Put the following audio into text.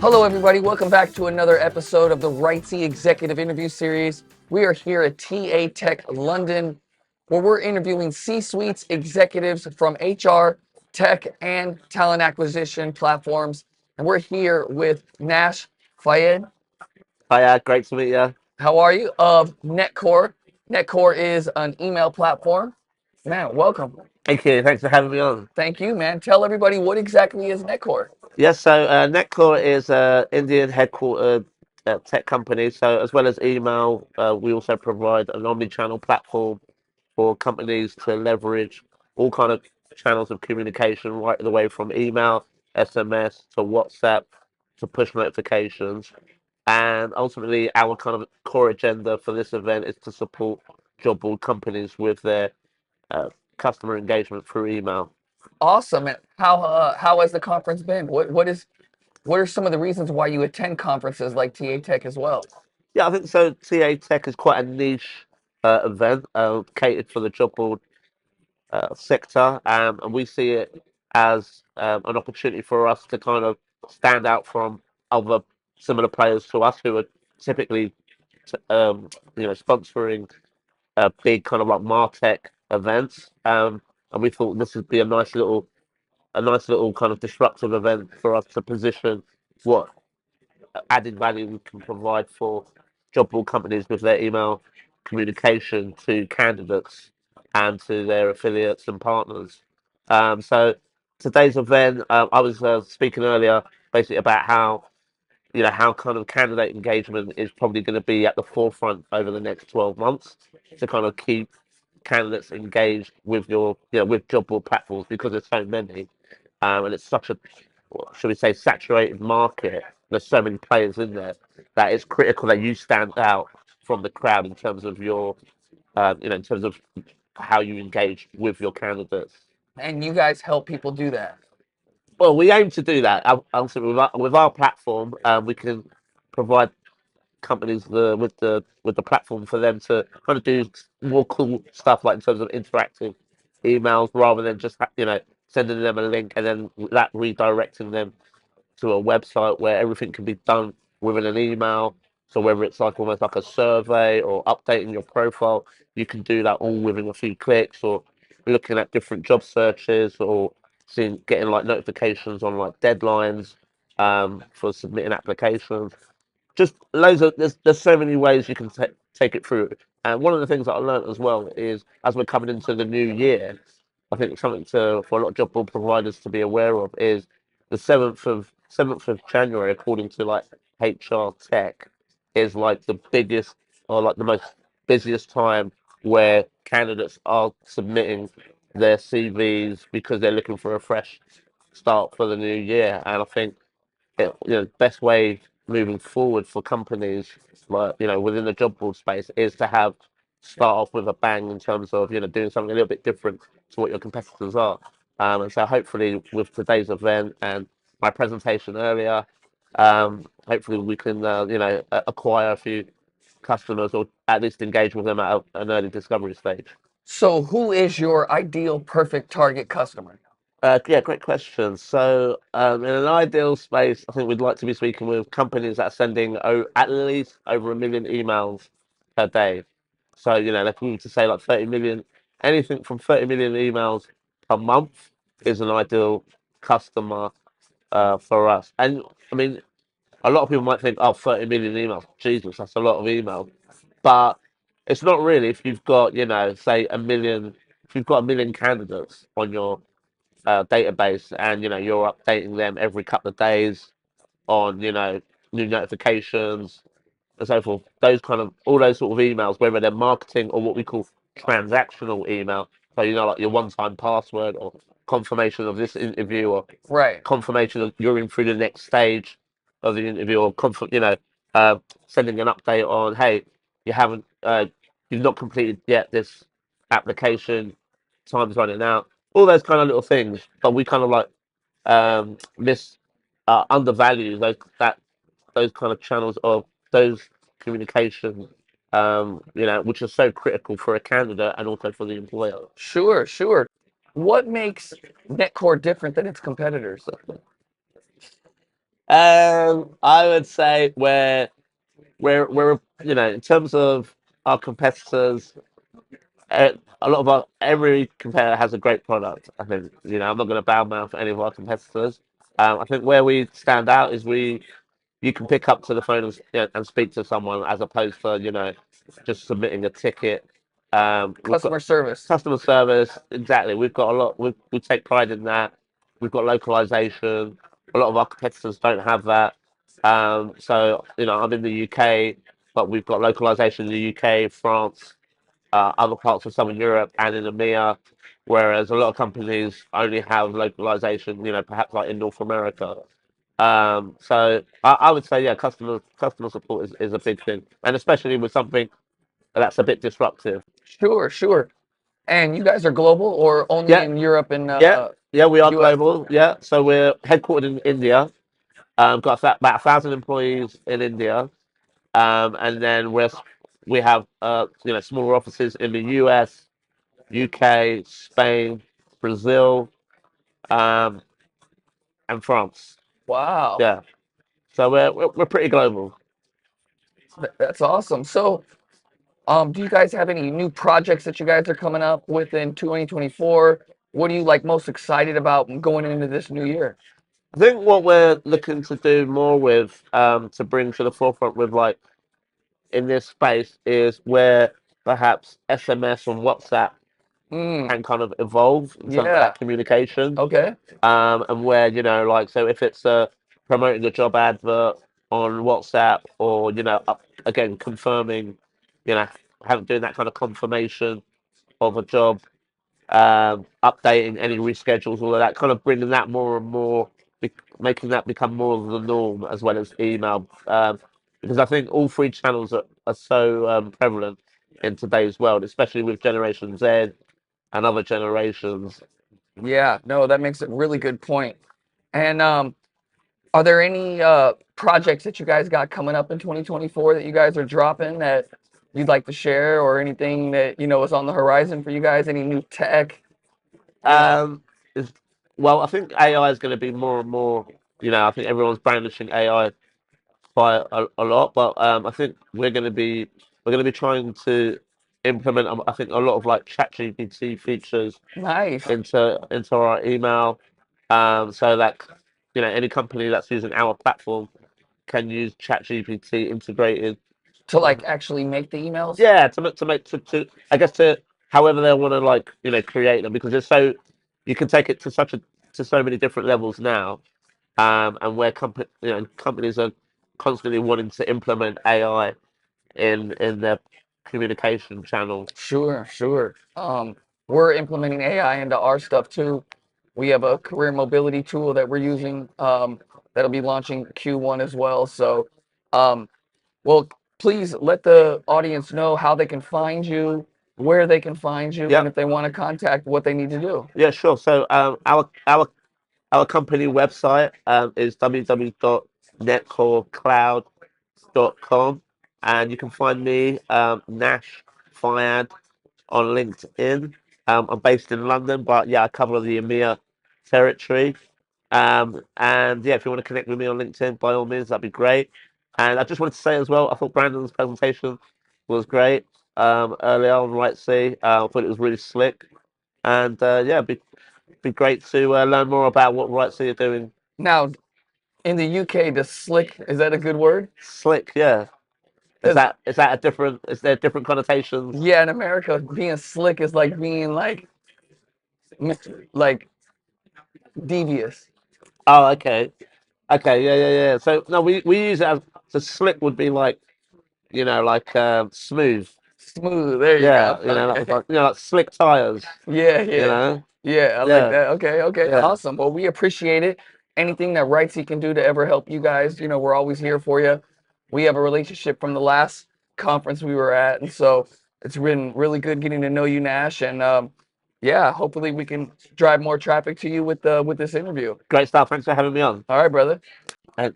Hello, everybody. Welcome back to another episode of the WriteSea Executive Interview Series. We are here at TAtech London, where we're interviewing C-suites executives from HR, tech, and talent acquisition platforms. And we're here with Nash Fayyed. Hi, great to meet you. How are you? Of Netcore. Netcore is an email platform. Man, welcome. Thank you. Thanks for having me on. Thank you, man. Tell everybody what exactly is Netcore. Yes, so Netcore is an Indian headquartered tech company. So as well as email, we also provide an omni-channel platform for companies to leverage all kind of channels of communication, right the way from email, SMS to WhatsApp to push notifications. And ultimately, our kind of core agenda for this event is to support job board companies with their uh, customer engagement through email. Awesome. And how has the conference been? What are some of the reasons why you attend conferences like TA Tech as well? Yeah, I think so. TAtech is quite a niche event catered for the job board sector, and we see it as an opportunity for us to kind of stand out from other similar players to us who are typically, sponsoring big kind of like Martech events. And we thought this would be a nice little kind of disruptive event for us to position what added value we can provide for job board companies with their email communication to candidates and to their affiliates and partners. So today's event, I was speaking earlier basically about how how kind of candidate engagement is probably going to be at the forefront over the next 12 months to kind of keep candidates engaged with with job board platforms because there's so many, and it's such a, should we say, saturated market. There's so many players in there that it's critical that you stand out from the crowd in terms of your, in terms of how you engage with your candidates. And you guys help people do that. Well, we aim to do that. Ultimately, with our platform, we can provide companies with the platform for them to kind of do more cool stuff, like in terms of interactive emails, rather than just sending them a link and then that redirecting them to a website where everything can be done within an email. So whether it's like almost like a survey or updating your profile, you can do that all within a few clicks, or looking at different job searches, or getting like notifications on like deadlines for submitting applications. Just loads of there's so many ways you can take it through. And one of the things that I learned as well is, as we're coming into the new year, I think something to for a lot of job board providers to be aware of is the seventh of January, according to like HR Tech, is like the biggest, or like the most busiest time where candidates are submitting their CVs because they're looking for a fresh start for the new year. And I think best way moving forward for companies, like within the job board space, is to have start off with a bang in terms of doing something a little bit different to what your competitors are. And so hopefully with today's event and my presentation earlier, hopefully we can acquire a few customers, or at least engage with them at an early discovery stage. So, who is your ideal perfect target customer? Yeah, great question. So, in an ideal space, I think we'd like to be speaking with companies that are sending at least over 1 million emails per day. So, if we were to say like 30 million, anything from 30 million emails per month is an ideal customer for us. And I mean, a lot of people might think, oh, 30 million emails, Jesus, that's a lot of emails. But it's not really if you've got, say 1 million, if you've got 1 million candidates on your database, and you're updating them every couple of days on new notifications and so forth. Those kind of all those sort of emails, whether they're marketing or what we call transactional email, so like your one-time password, or confirmation of this interview, or Right. confirmation that you're in through the next stage of the interview, or uh, sending an update on, hey, you haven't you've not completed yet this application, time's running out, all those kind of little things. But we kind of like miss undervalue those kind of channels of those communication, which are so critical for a candidate and also for the employer. Sure, sure. What makes Netcore different than its competitors? I would say we're in terms of our competitors, a lot of every competitor has a great product. I think I'm not going to badmouth any of our competitors. I think where we stand out is you can pick up to the phone and speak to someone as opposed to just submitting a ticket. We've got Customer service. customer service. Exactly. We've got a lot. We take pride in that. We've got localization. A lot of our competitors don't have that. So I'm in the UK, but we've got localization in the UK, France, other parts of Southern Europe, and in EMEA. Whereas a lot of companies only have localization, perhaps like in North America. So I would say, yeah, customer support is a big thing, and especially with something that's a bit disruptive. Sure, sure. And you guys are global or only Yeah, in Europe and yeah, yeah. We are US? global. Yeah, so we're headquartered in India. Got about 1,000 employees in India, and then we have smaller offices in the US, UK, Spain, Brazil, um, and France. Wow. Yeah, so we're pretty global. That's awesome. So, do you guys have any new projects that you guys are coming up with in 2024? What are you like most excited about going into this new year? I think what we're looking to do more with, to bring to the forefront with like in this space is where perhaps SMS and WhatsApp Mm, can kind of evolve in terms of yeah. that communication. Okay. And where like so if it's promoting a job advert on WhatsApp or again confirming, you know having doing that kind of confirmation of a job, updating any reschedules, all of that, kind of bringing that more and more, making that become more of the norm as well as email. Because I think all three channels are so prevalent in today's world, especially with Generation Z and other generations. Yeah. No, that makes a really good point. And are there any projects that you guys got coming up in 2024 that you guys are dropping that you'd like to share, or anything that is on the horizon for you guys? Any new tech? Um, is, well, I think AI is going to be more and more. I think everyone's brandishing AI quite a lot, but I think we're going to be trying to implement. I think a lot of like ChatGPT features Nice. into our email, so that any company that's using our platform can use ChatGPT integrated. To like actually make the emails? Yeah, to make to I guess to however they want to like create them, because it's so you can take it to so many different levels now, and where companies are constantly wanting to implement AI in their communication channel. Sure, sure. We're implementing AI into our stuff too. We have a career mobility tool that we're using, that'll be launching Q1 as well. So, um, well, please let the audience know how they can find you, where they can find you, and Yep. if they want to contact, what they need to do. Yeah, sure. So our company website is www.netcorecloud.com, and you can find me, Nash Fayyed, on LinkedIn. I'm based in London, but yeah, I cover the EMEA territory. And yeah, if you want to connect with me on LinkedIn, by all means, that'd be great. And I just wanted to say as well, I thought Brandon's presentation was great, earlier on RightSea. I thought it was really slick, and yeah, be great to learn more about what RightSea are doing. Now, in the UK, does slick, is that a good word? Slick, yeah. Is Because, that a different? Is there different connotations? yeah, in America, being slick is like being like devious. Oh, okay, okay, yeah, yeah, yeah. So no, we use it as so slick would be like like smooth. Smooth. There you go. Yeah, Okay. like slick tires. Yeah, You yeah. know, Yeah, I like yeah, that. Okay, okay. yeah. Awesome. Well, we appreciate it. Anything that RightSea can do to ever help you guys, we're always here for you. We have a relationship from the last conference we were at, and so it's been really good getting to know you, Nash. And yeah, hopefully we can drive more traffic to you with this interview. Great stuff. Thanks for having me on. All right, brother. And